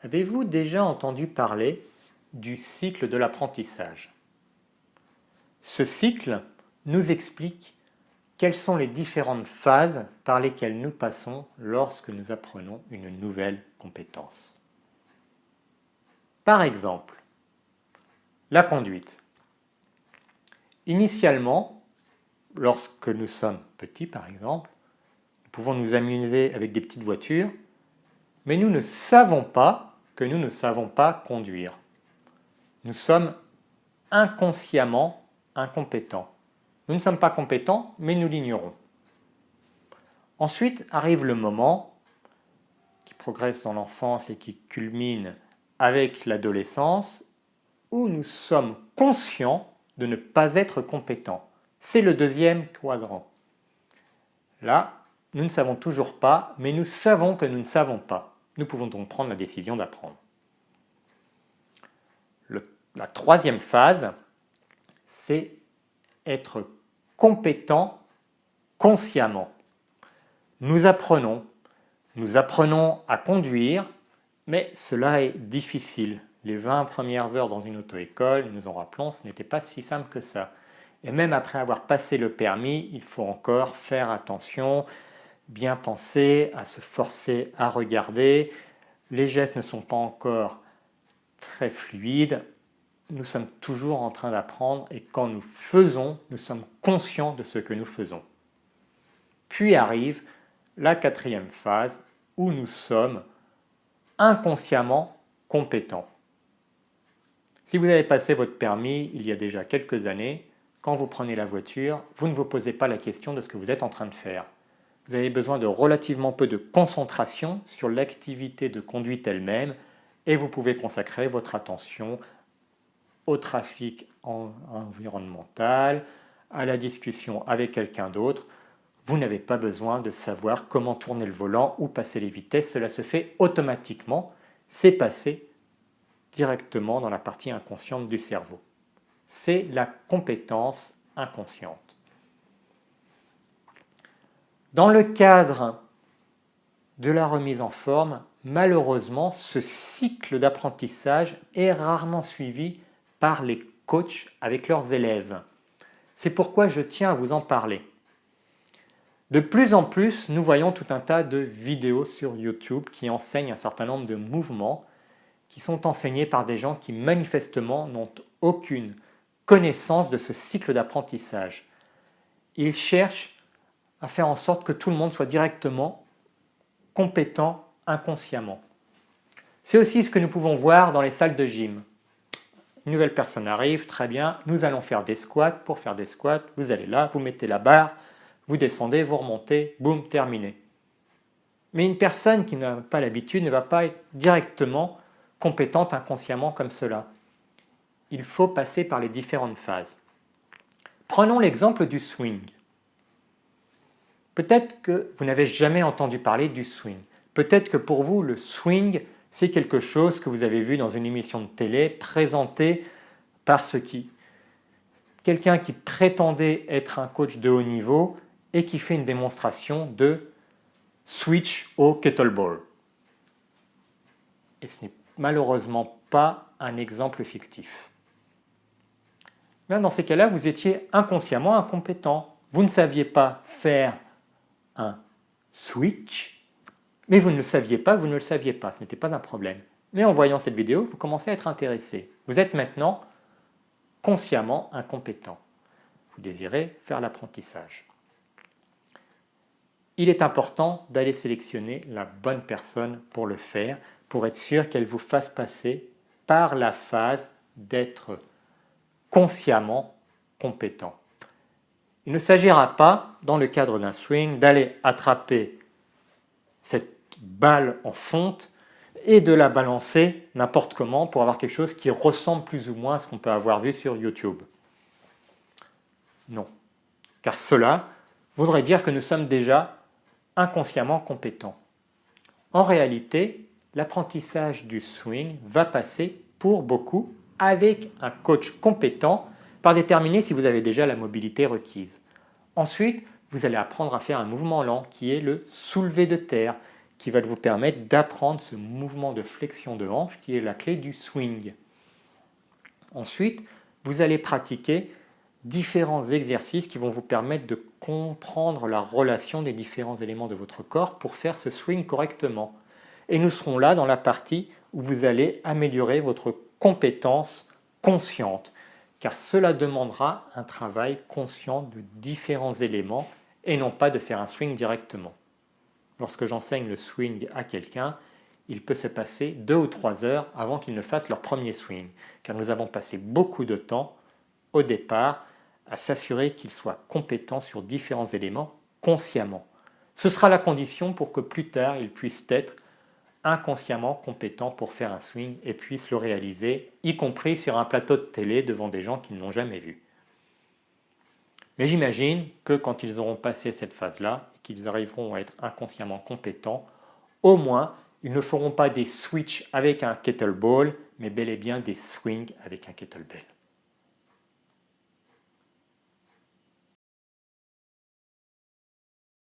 Avez-vous déjà entendu parler du cycle de l'apprentissage? Ce cycle nous explique quelles sont les différentes phases par lesquelles nous passons lorsque nous apprenons une nouvelle compétence. Par exemple, la conduite. Initialement, lorsque nous sommes petits par exemple, nous pouvons nous amuser avec des petites voitures, mais nous ne savons pas que nous ne savons pas conduire. Nous sommes inconsciemment incompétents. Nous ne sommes pas compétents, mais nous l'ignorons. Ensuite arrive le moment qui progresse dans l'enfance et qui culmine avec l'adolescence, où nous sommes conscients de ne pas être compétents. C'est le deuxième quadrant. Là, nous ne savons toujours pas, mais nous savons que nous ne savons pas. Nous pouvons donc prendre la décision d'apprendre. La troisième phase, c'est être compétent consciemment. Nous apprenons à conduire, mais cela est difficile. Les 20 premières heures dans une auto-école, nous en rappelons, ce n'était pas si simple que ça. Et même après avoir passé le permis, il faut encore faire attention, bien penser, à se forcer à regarder. Les gestes ne sont pas encore très fluides. Nous sommes toujours en train d'apprendre et quand nous faisons, nous sommes conscients de ce que nous faisons. Puis arrive la quatrième phase où nous sommes inconsciemment compétents. Si vous avez passé votre permis il y a déjà quelques années, quand vous prenez la voiture, vous ne vous posez pas la question de ce que vous êtes en train de faire. Vous avez besoin de relativement peu de concentration sur l'activité de conduite elle-même et vous pouvez consacrer votre attention au trafic environnemental, à la discussion avec quelqu'un d'autre. Vous n'avez pas besoin de savoir comment tourner le volant ou passer les vitesses, cela se fait automatiquement, c'est passé directement dans la partie inconsciente du cerveau. C'est la compétence inconsciente. Dans le cadre de la remise en forme, malheureusement, ce cycle d'apprentissage est rarement suivi par les coachs avec leurs élèves. C'est pourquoi je tiens à vous en parler. De plus en plus, nous voyons tout un tas de vidéos sur YouTube qui enseignent un certain nombre de mouvements qui sont enseignés par des gens qui manifestement n'ont aucune connaissance de ce cycle d'apprentissage. Ils cherchent à faire en sorte que tout le monde soit directement compétent inconsciemment. C'est aussi ce que nous pouvons voir dans les salles de gym. Une nouvelle personne arrive, très bien, nous allons faire des squats. Pour faire des squats, vous allez là, vous mettez la barre, vous descendez, vous remontez, boum, terminé. Mais une personne qui n'a pas l'habitude ne va pas être directement compétente inconsciemment comme cela. Il faut passer par les différentes phases. Prenons l'exemple du swing. Peut-être que vous n'avez jamais entendu parler du swing. Peut-être que pour vous, le swing, c'est quelque chose que vous avez vu dans une émission de télé présentée par quelqu'un qui prétendait être un coach de haut niveau et qui fait une démonstration de switch au kettlebell. Et ce n'est malheureusement pas un exemple fictif. Dans ces cas-là, vous étiez inconsciemment incompétent. Vous ne saviez pas faire un switch, mais vous ne le saviez pas, vous ne le saviez pas, ce n'était pas un problème. Mais en voyant cette vidéo, vous commencez à être intéressé. Vous êtes maintenant consciemment incompétent. Vous désirez faire l'apprentissage. Il est important d'aller sélectionner la bonne personne pour le faire, pour être sûr qu'elle vous fasse passer par la phase d'être consciemment compétent. Il ne s'agira pas, dans le cadre d'un swing, d'aller attraper cette balle en fonte et de la balancer n'importe comment pour avoir quelque chose qui ressemble plus ou moins à ce qu'on peut avoir vu sur YouTube. Non, car cela voudrait dire que nous sommes déjà inconsciemment compétents. En réalité, l'apprentissage du swing va passer pour beaucoup avec un coach compétent par déterminer si vous avez déjà la mobilité requise. Ensuite, vous allez apprendre à faire un mouvement lent qui est le soulevé de terre, qui va vous permettre d'apprendre ce mouvement de flexion de hanche qui est la clé du swing. Ensuite, vous allez pratiquer différents exercices qui vont vous permettre de comprendre la relation des différents éléments de votre corps pour faire ce swing correctement. Et nous serons là dans la partie où vous allez améliorer votre compétence consciente, car cela demandera un travail conscient de différents éléments et non pas de faire un swing directement. Lorsque j'enseigne le swing à quelqu'un, il peut se passer 2 ou 3 heures avant qu'ils ne fassent leur premier swing, car nous avons passé beaucoup de temps au départ à s'assurer qu'ils soient compétents sur différents éléments consciemment. Ce sera la condition pour que plus tard ils puissent être inconsciemment compétents pour faire un swing et puissent le réaliser, y compris sur un plateau de télé devant des gens qu'ils n'ont jamais vus. Mais j'imagine que quand ils auront passé cette phase-là, qu'ils arriveront à être inconsciemment compétents, au moins ils ne feront pas des switches avec un kettlebell, mais bel et bien des swings avec un kettlebell.